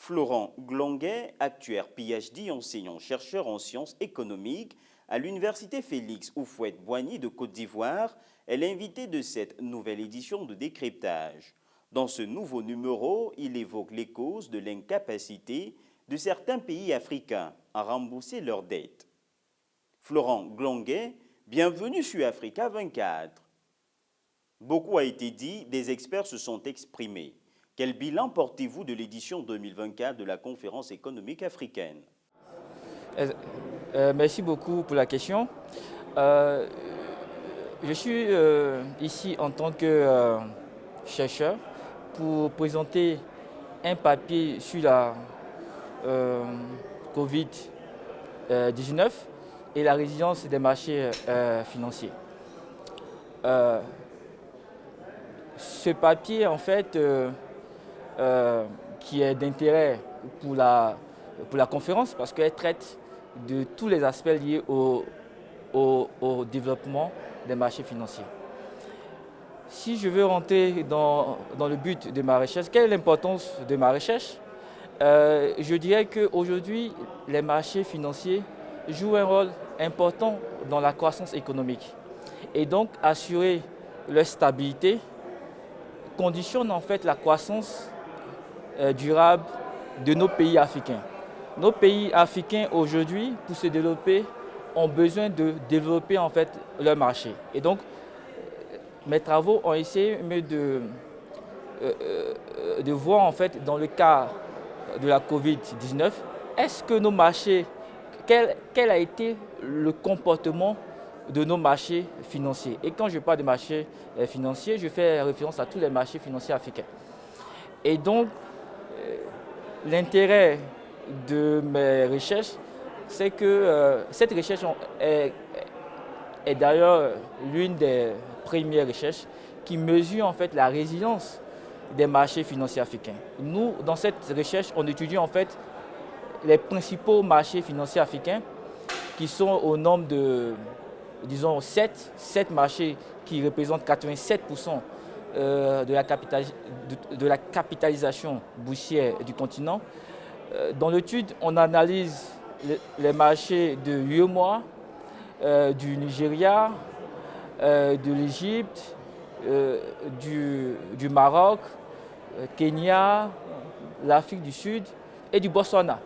Florent Glonguet, actuel PhD, enseignant-chercheur en sciences économiques à l'Université Félix Houphouët-Boigny de Côte d'Ivoire, est l'invité de cette nouvelle édition de Décryptage. Dans ce nouveau numéro, il évoque les causes de l'incapacité de certains pays africains à rembourser leurs dettes. Florent Glonguet, bienvenue sur Africa 24. Beaucoup a été dit, des experts se sont exprimés. Quel bilan portez-vous de l'édition 2024 de la conférence économique africaine? Merci beaucoup pour la question. Je suis ici en tant que chercheur pour présenter un papier sur la Covid-19 et la résilience des marchés financiers. Ce papier, en fait, qui est d'intérêt pour la conférence parce qu'elle traite de tous les aspects liés au développement des marchés financiers. Si je veux rentrer dans le but de ma recherche, quelle est l'importance de ma recherche? Je dirais qu'aujourd'hui, les marchés financiers jouent un rôle important dans la croissance économique. Et donc, assurer leur stabilité conditionne en fait la croissance durable de nos pays africains. Nos pays africains aujourd'hui, pour se développer, ont besoin de développer en fait leur marché. Et donc, mes travaux ont essayé de voir en fait dans le cas de la Covid-19, est-ce que nos marchés, quel a été le comportement de nos marchés financiers? Et quand je parle de marchés financiers, je fais référence à tous les marchés financiers africains. Et donc, l'intérêt de mes recherches, c'est que cette recherche est d'ailleurs l'une des premières recherches qui mesure en fait la résilience des marchés financiers africains. Nous, dans cette recherche, on étudie en fait les principaux marchés financiers africains qui sont au nombre de, disons, 7 marchés qui représentent 87% de la capitalisation boursière du continent. Dans l'étude, on analyse les marchés de l'UEMOA, du Nigeria, de l'Égypte, du Maroc, Kenya, l'Afrique du Sud et du Botswana.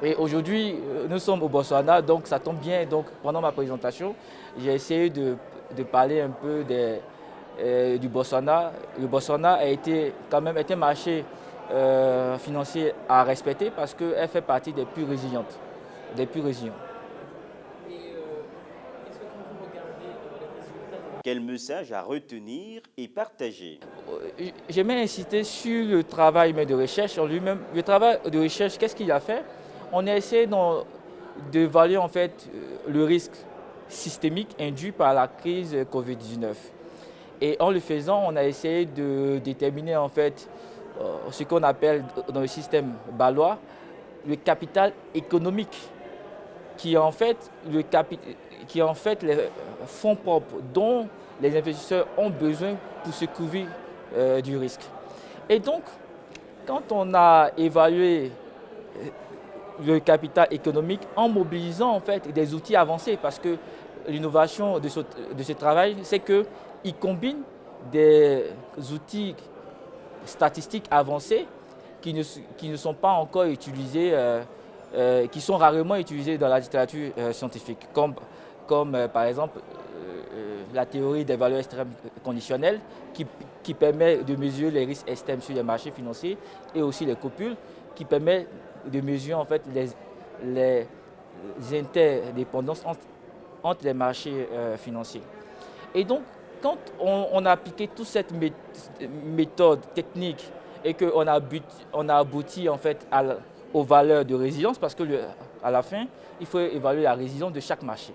Et aujourd'hui, nous sommes au Botswana, donc ça tombe bien. Donc, pendant ma présentation, j'ai essayé de parler un peu du Botswana. Le Botswana a été quand même un marché financier à respecter parce qu'elle fait partie des plus résilientes. Quel message à retenir et partager? J'aimerais insister sur le travail de recherche en lui-même. Le travail de recherche, qu'est-ce qu'il a fait? On a essayé d'évaluer en fait le risque systémique induit par la crise Covid-19. Et en le faisant, on a essayé de déterminer en fait ce qu'on appelle dans le système balois le capital économique, qui est en fait les fonds propres dont les investisseurs ont besoin pour se couvrir du risque. Et donc, quand on a évalué le capital économique en mobilisant en fait des outils avancés, parce que l'innovation de ce travail, c'est qu'il combine des outils statistiques avancés qui ne sont pas encore utilisés, qui sont rarement utilisés dans la littérature scientifique, comme par exemple la théorie des valeurs extrêmes conditionnelles qui permet de mesurer les risques extrêmes sur les marchés financiers et aussi les copules qui permet de mesurer en fait les interdépendances entre les marchés financiers. Et donc, quand on a appliqué toute cette méthode technique et qu'on a abouti en fait aux valeurs de résilience, parce qu'à la fin, il faut évaluer la résilience de chaque marché.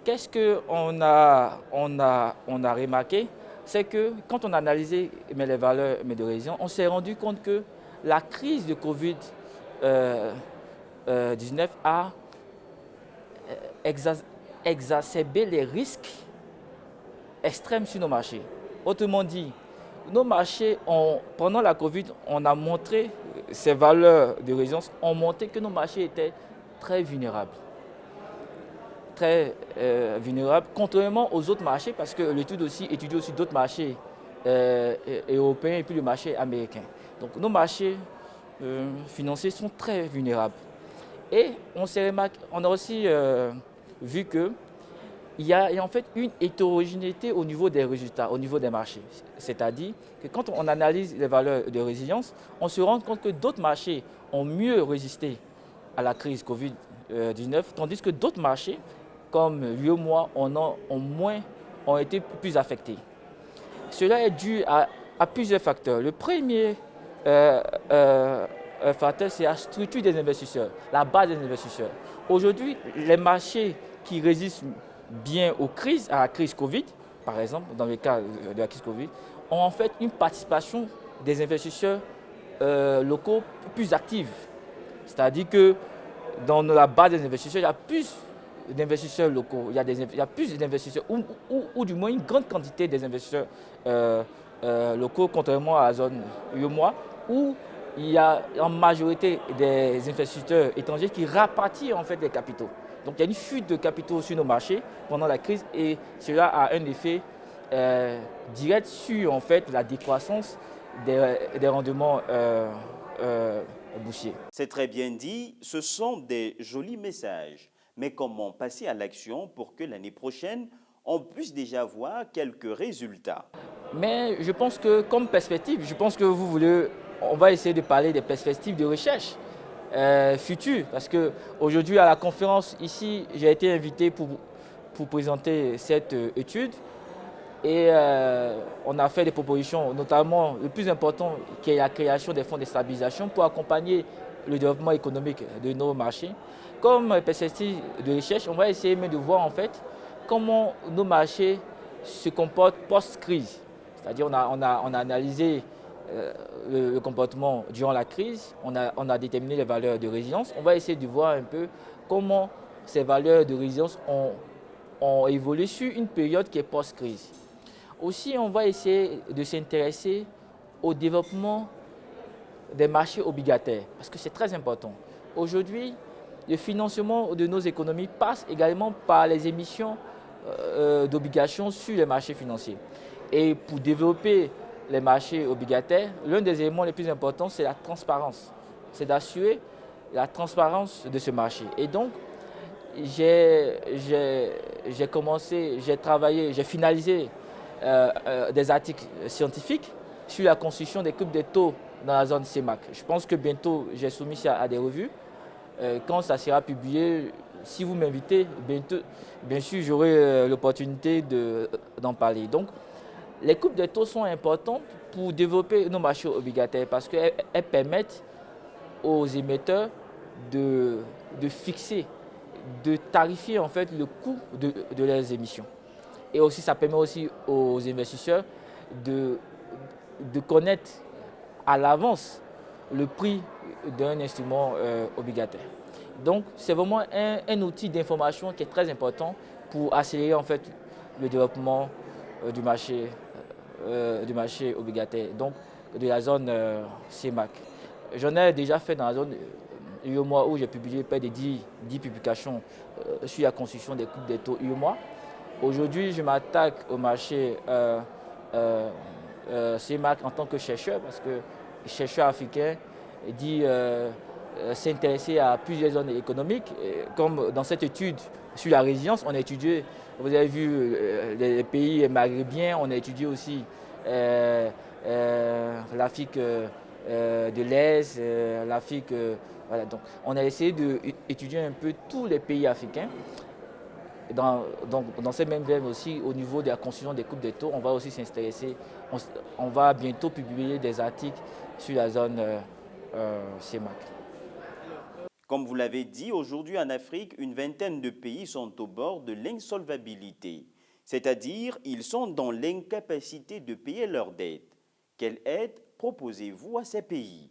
Qu'est-ce qu'on a remarqué? C'est que quand on a analysé les valeurs de résilience, on s'est rendu compte que la crise de Covid-19 a exacerbé les risques extrêmes sur nos marchés. Autrement dit, nos marchés, pendant la Covid, on a montré ces valeurs de résilience ont montré que nos marchés étaient très vulnérables. Très vulnérables, contrairement aux autres marchés, parce que l'étude aussi étudie aussi d'autres marchés européens et puis le marché américain. Donc nos marchés financiers sont très vulnérables. Et on a aussi vu que il y a en fait une hétérogénéité au niveau des résultats, au niveau des marchés. C'est-à-dire que quand on analyse les valeurs de résilience, on se rend compte que d'autres marchés ont mieux résisté à la crise Covid-19, tandis que d'autres marchés, comme l'UEMOA, ont été plus affectés. Cela est dû à plusieurs facteurs. Le premier facteur, c'est la structure des investisseurs, la base des investisseurs. Aujourd'hui, les marchés qui résistent bien aux crises, à la crise Covid, par exemple, dans le cas de la crise Covid, ont en fait une participation des investisseurs locaux plus active. C'est-à-dire que dans la base des investisseurs, il y a plus d'investisseurs locaux, il y a plus d'investisseurs, ou du moins une grande quantité des investisseurs locaux, contrairement à la zone UEMOA, où il y a en majorité des investisseurs étrangers qui rapatrient en fait des capitaux. Donc il y a une fuite de capitaux sur nos marchés pendant la crise et cela a un effet direct sur en fait, la décroissance des rendements boursiers. C'est très bien dit, ce sont des jolis messages. Mais comment passer à l'action pour que l'année prochaine, on puisse déjà voir quelques résultats? Mais je pense que comme perspective, je pense que on va essayer de parler des perspectives de recherche futures. Parce qu'aujourd'hui, à la conférence ici, j'ai été invité pour présenter cette étude. Et on a fait des propositions, notamment le plus important qui est la création des fonds de stabilisation pour accompagner le développement économique de nos marchés. Comme perspective de recherche, on va essayer même de voir en fait comment nos marchés se comportent post-crise. C'est-à-dire on a analysé le comportement durant la crise, on a déterminé les valeurs de résilience. On va essayer de voir un peu comment ces valeurs de résilience ont évolué sur une période qui est post-crise. Aussi, on va essayer de s'intéresser au développement des marchés obligataires, parce que c'est très important. Aujourd'hui, le financement de nos économies passe également par les émissions d'obligations sur les marchés financiers. Et pour développer les marchés obligataires, l'un des éléments les plus importants, c'est la transparence. C'est d'assurer la transparence de ce marché. Et donc, j'ai finalisé des articles scientifiques sur la construction des courbes de taux dans la zone CEMAC. Je pense que bientôt, j'ai soumis ça à des revues. Quand ça sera publié, si vous m'invitez, bien sûr, j'aurai l'opportunité d'en parler. Donc, les coupes de taux sont importantes pour développer nos marchés obligataires parce qu'elles permettent aux émetteurs de fixer, de tarifier en fait le coût de leurs émissions. Et aussi, ça permet aussi aux investisseurs de connaître à l'avance le prix d'un instrument obligataire. Donc, c'est vraiment un outil d'information qui est très important pour accélérer en fait le développement du marché obligataire, donc de la zone CEMAC. J'en ai déjà fait dans la zone UEMOA où j'ai publié près de 10 publications sur la construction des coupes des taux UEMOA. Aujourd'hui, je m'attaque au marché CEMAC en tant que chercheur parce que chercheur africain dit s'intéresser à plusieurs zones économiques. Comme dans cette étude sur la résilience, on a étudié, vous avez vu les pays maghrébiens, on a étudié aussi l'Afrique de l'Est, l'Afrique. Voilà, donc on a essayé d'étudier un peu tous les pays africains. Dans cette même veine aussi, au niveau de la construction des coupes de taux, on va aussi s'intéresser. On va bientôt publier des articles sur la zone CEMAC. Comme vous l'avez dit, aujourd'hui en Afrique, une vingtaine de pays sont au bord de l'insolvabilité. C'est-à-dire, ils sont dans l'incapacité de payer leurs dettes. Quelle aide proposez-vous à ces pays?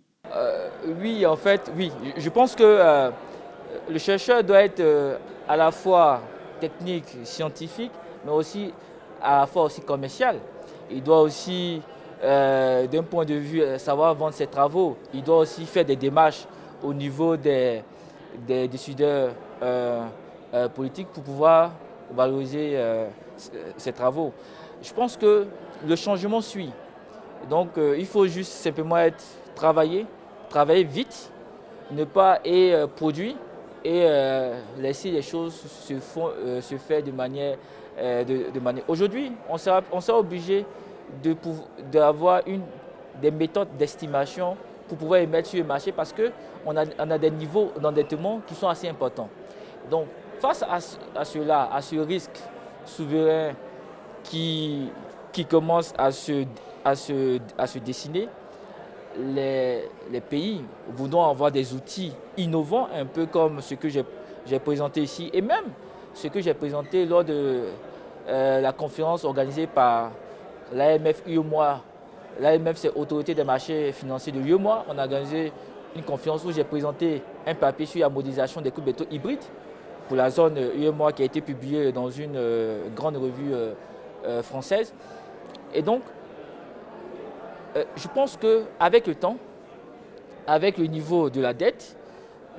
Oui, en fait, oui. Je pense que le chercheur doit être à la fois technique, scientifique, mais aussi à la fois aussi commercial. Il doit aussi d'un point de vue savoir vendre ses travaux, il doit aussi faire des démarches au niveau des décideurs politiques pour pouvoir valoriser ses travaux. Je pense que le changement suit. Donc il faut juste simplement travailler vite, ne pas produire et laisser les choses se faire de manière. Aujourd'hui, on sera obligé d'avoir des méthodes d'estimation pour pouvoir les mettre sur le marché parce qu'on a des niveaux d'endettement qui sont assez importants. Donc, face à cela, à ce risque souverain qui commence à se dessiner, les pays voudront avoir des outils innovants, un peu comme ce que j'ai présenté ici, et même ce que j'ai présenté lors de la conférence organisée par l'AMF UEMOA. L'AMF, c'est Autorité des marchés financiers de l'UEMOA. On a organisé une conférence où j'ai présenté un papier sur la modélisation des coûts de métaux hybrides pour la zone UEMOA qui a été publié dans une grande revue française. Et donc, je pense qu'avec le temps, avec le niveau de la dette,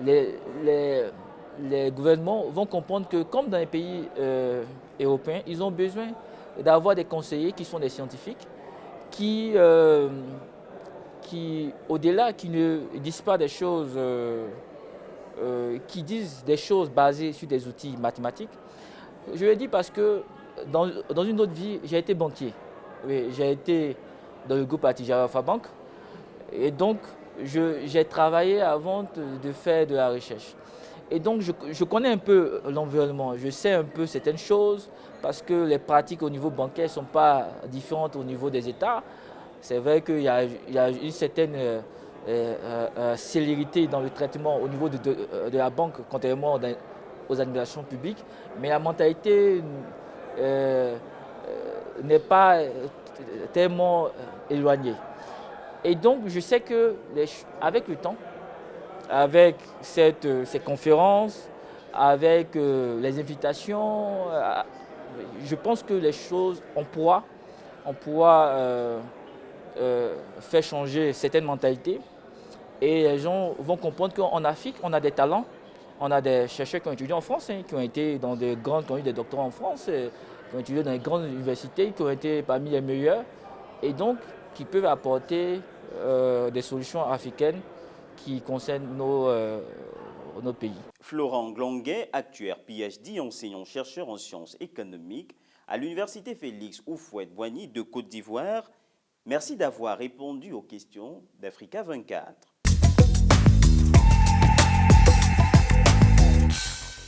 les gouvernements vont comprendre que, comme dans les pays européens, ils ont besoin d'avoir des conseillers qui sont des scientifiques, qui au-delà, qui ne disent pas des choses, qui disent des choses basées sur des outils mathématiques. Je le dis parce que dans une autre vie, j'ai été banquier. Oui, j'ai été dans le groupe Attijari Alpha Bank. Et donc, j'ai travaillé avant de faire de la recherche. Et donc, je connais un peu l'environnement. Je sais un peu certaines choses parce que les pratiques au niveau bancaire ne sont pas différentes au niveau des États. C'est vrai qu'il y a une certaine célérité dans le traitement au niveau de la banque, contrairement aux administrations publiques. Mais la mentalité n'est pas tellement éloignée. Et donc, je sais qu'avec le temps, avec ces conférences, avec les invitations, je pense que les choses, on pourra faire changer certaines mentalités. Et les gens vont comprendre qu'en Afrique, on a des talents. On a des chercheurs qui ont étudié en France, qui ont été dans qui ont eu des doctorats en France, qui ont étudié dans les grandes universités, qui ont été parmi les meilleurs, et donc qui peuvent apporter des solutions africaines qui concernent nos pays. Florent Glonguet, actuaire PhD, enseignant-chercheur en sciences économiques à l'Université Félix Houphouët-Boigny de Côte d'Ivoire. Merci d'avoir répondu aux questions d'Africa 24.